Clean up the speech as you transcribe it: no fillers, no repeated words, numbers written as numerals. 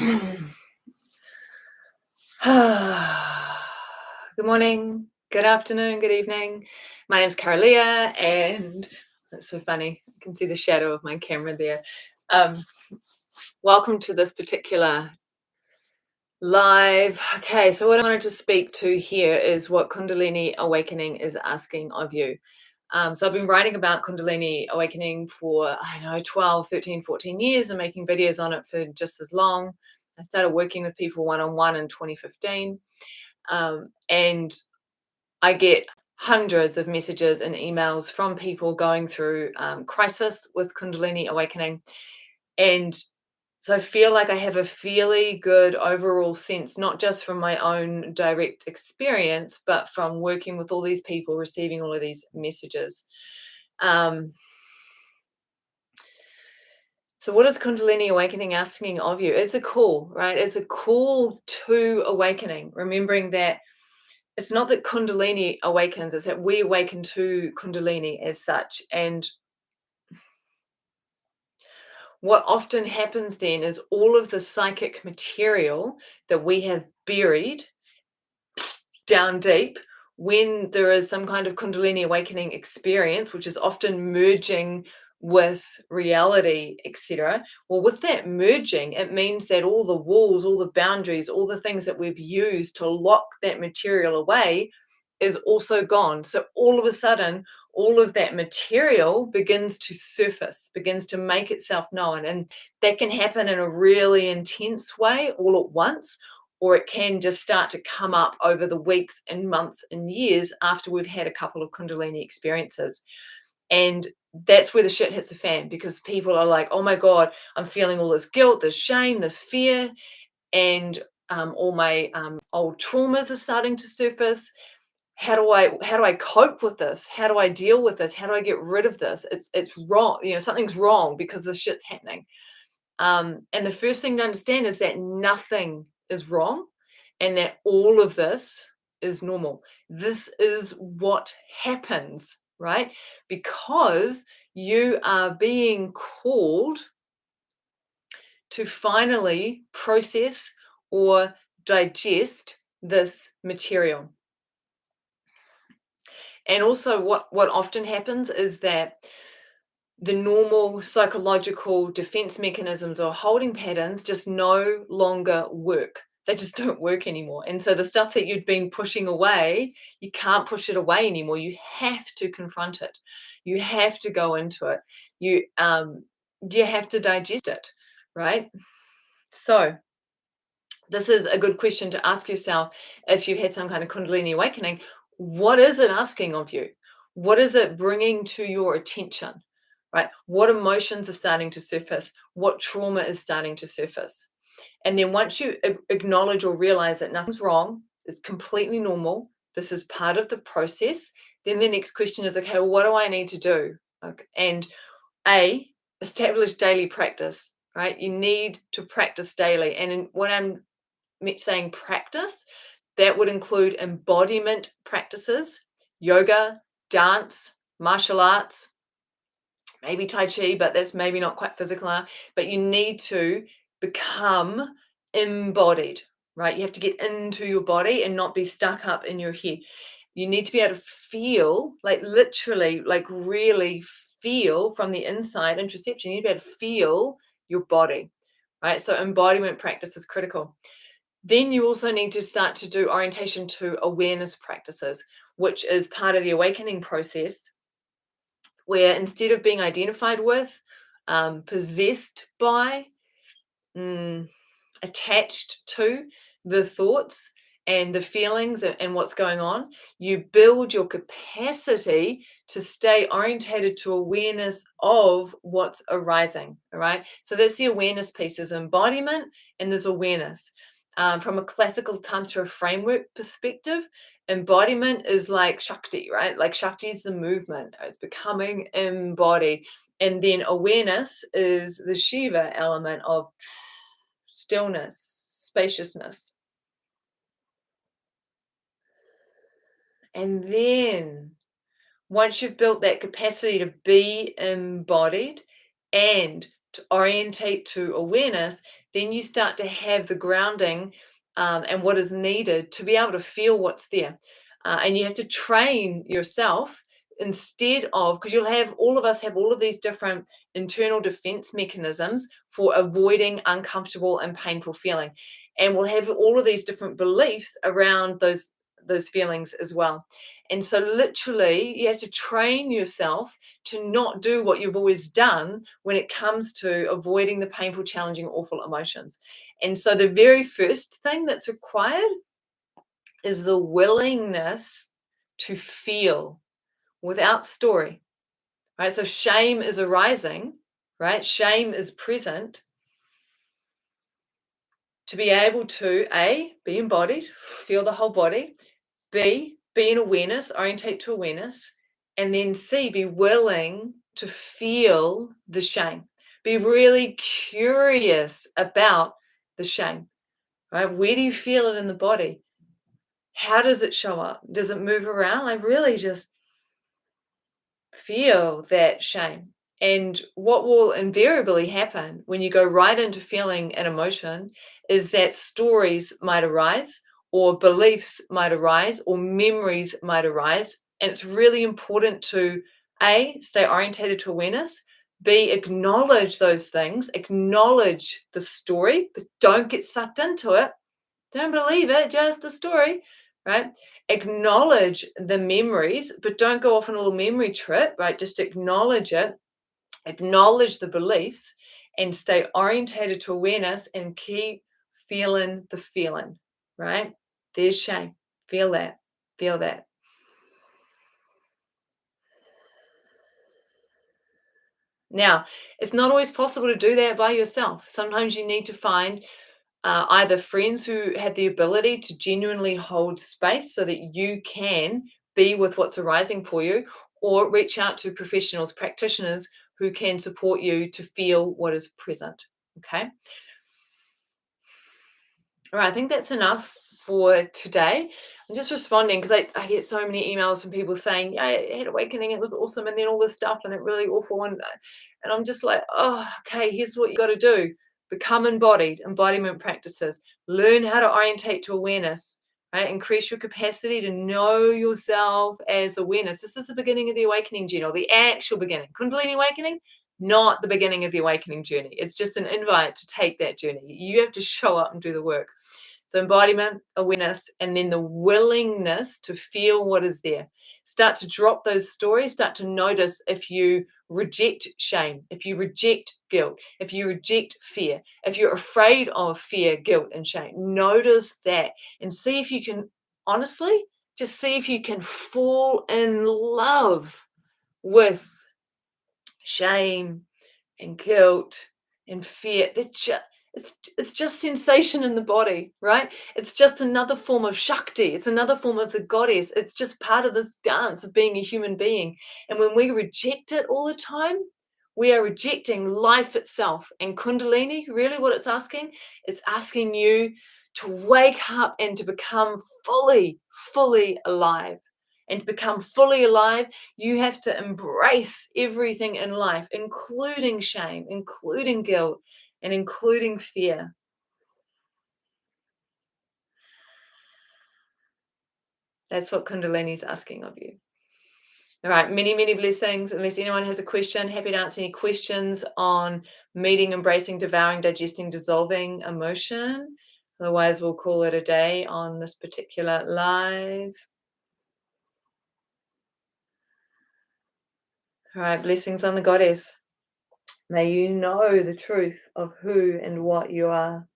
Good morning, good afternoon, good evening. My name's Kara-Leah, and that's so funny. You can see the shadow of my camera there. Um, Welcome to this particular live. Okay, so what I wanted to speak to here is what Kundalini Awakening is asking of you. So I've been writing about Kundalini Awakening for, I don't know, 12, 13, 14 years and making videos on it for just as long. I started working with people one-on-one in 2015. And I get hundreds of messages and emails from people going through crisis with Kundalini Awakening. And so I feel like I have a fairly good overall sense, not just from my own direct experience, but from working with all these people, receiving all of these messages. So what is Kundalini Awakening asking of you? It's a call, right? It's a call to awakening, remembering that it's not that Kundalini awakens, it's that we awaken to Kundalini as such. And what often happens then is all of the psychic material that we have buried down deep, when there is some kind of Kundalini awakening experience, which is often merging with reality, etc. Well, with that merging, it means that all the walls, all the boundaries, all the things that we've used to lock that material away is also gone. So all of a sudden, all of that material begins to surface, begins to make itself known. And that can happen in a really intense way all at once, or it can just start to come up over the weeks and months and years after we've had a couple of Kundalini experiences. And that's where the shit hits the fan, because people are like, oh my God, I'm feeling all this guilt, this shame, this fear, and all my old traumas are starting to surface. How do I cope with this? How do I deal with this? How do I get rid of this? It's wrong. Something's wrong because this shit's happening. And the first thing to understand is that nothing is wrong and that all of this is normal. This is what happens, right? Because you are being called to finally process or digest this material. And also what often happens is that the normal psychological defense mechanisms or holding patterns just no longer work. They just don't work anymore. And so the stuff that you'd been pushing away, you can't push it away anymore. You have to confront it. You have to go into it. You have to digest it, right? So this is a good question to ask yourself if you had some kind of Kundalini awakening. What is it asking of you? What is it bringing to your attention? Right? What emotions are starting to surface? What trauma is starting to surface? And then once you acknowledge or realize that nothing's wrong, it's completely normal, this is part of the process, then the next question is, okay, well, what do I need to do? Okay. And establish daily practice, right? You need to practice daily. And when I'm saying practice, that would include embodiment practices, yoga, dance, martial arts, maybe Tai Chi, but that's maybe not quite physical enough. But you need to become embodied, right? You have to get into your body and not be stuck up in your head. You need to be able to feel, like literally, like really feel from the inside, introception. You need to be able to feel your body, right? So embodiment practice is critical. Then you also need to start to do orientation to awareness practices, which is part of the awakening process, where instead of being identified with, possessed by, attached to the thoughts and the feelings and what's going on, you build your capacity to stay orientated to awareness of what's arising. All right. So that's the awareness piece. There's embodiment and there's awareness. From a classical Tantra framework perspective, embodiment is like Shakti, right? Like Shakti is the movement, it's becoming embodied. And then awareness is the Shiva element of stillness, spaciousness. And then once you've built that capacity to be embodied and to orientate to awareness, then you start to have the grounding and what is needed to be able to feel what's there. And you have to train yourself instead of, because you'll have, all of us have all of these different internal defense mechanisms for avoiding uncomfortable and painful feeling. And we'll have all of these different beliefs around those feelings as well. And so literally you have to train yourself to not do what you've always done when it comes to avoiding the painful, challenging, awful emotions. And so the very first thing that's required is the willingness to feel without story, right? So shame is arising, right? Shame is present. To be able to A, be embodied, feel the whole body, B, be in awareness, orientate to awareness, and then C, be willing to feel the shame. Be really curious about the shame, right? Where do you feel it in the body? How does it show up? Does it move around? Like really just feel that shame. And what will invariably happen when you go right into feeling an emotion is that stories might arise, or beliefs might arise, or memories might arise. And it's really important to A, stay orientated to awareness, B, acknowledge those things, acknowledge the story, but don't get sucked into it. Don't believe it, just the story, right? Acknowledge the memories, but don't go off on a little memory trip, right? Just acknowledge it, acknowledge the beliefs, and stay orientated to awareness and keep feeling the feeling, right? There's shame. Feel that. Feel that. Now, it's not always possible to do that by yourself. Sometimes you need to find either friends who have the ability to genuinely hold space so that you can be with what's arising for you, or reach out to professionals, practitioners who can support you to feel what is present. Okay. All right. I think that's enough for today. I'm just responding because I get so many emails from people saying, yeah, I had awakening, it was awesome, and then all this stuff, and it really awful. And I'm just like, oh, okay, here's what you got to do. Become embodied, embodiment practices. Learn how to orientate to awareness, right? Increase your capacity to know yourself as awareness. This is the beginning of the awakening journey, or the actual beginning. Kundalini Awakening, not the beginning of the awakening journey. It's just an invite to take that journey. You have to show up and do the work. So embodiment, awareness, and then the willingness to feel what is there. Start to drop those stories, start to notice if you reject shame, if you reject guilt, if you reject fear, if you're afraid of fear, guilt, and shame. Notice that and see if you can, honestly, just see if you can fall in love with shame and guilt and fear. It's just sensation in the body, right? It's just another form of Shakti. It's another form of the goddess. It's just part of this dance of being a human being. And when we reject it all the time, we are rejecting life itself. And Kundalini, really what it's asking you to wake up and to become fully, fully alive. And to become fully alive, you have to embrace everything in life, including shame, including guilt, and including fear. That's what Kundalini is asking of you. All right, many, many blessings. Unless anyone has a question, happy to answer any questions on meeting, embracing, devouring, digesting, dissolving emotion. Otherwise, we'll call it a day on this particular live. All right, blessings on the goddess. May you know the truth of who and what you are.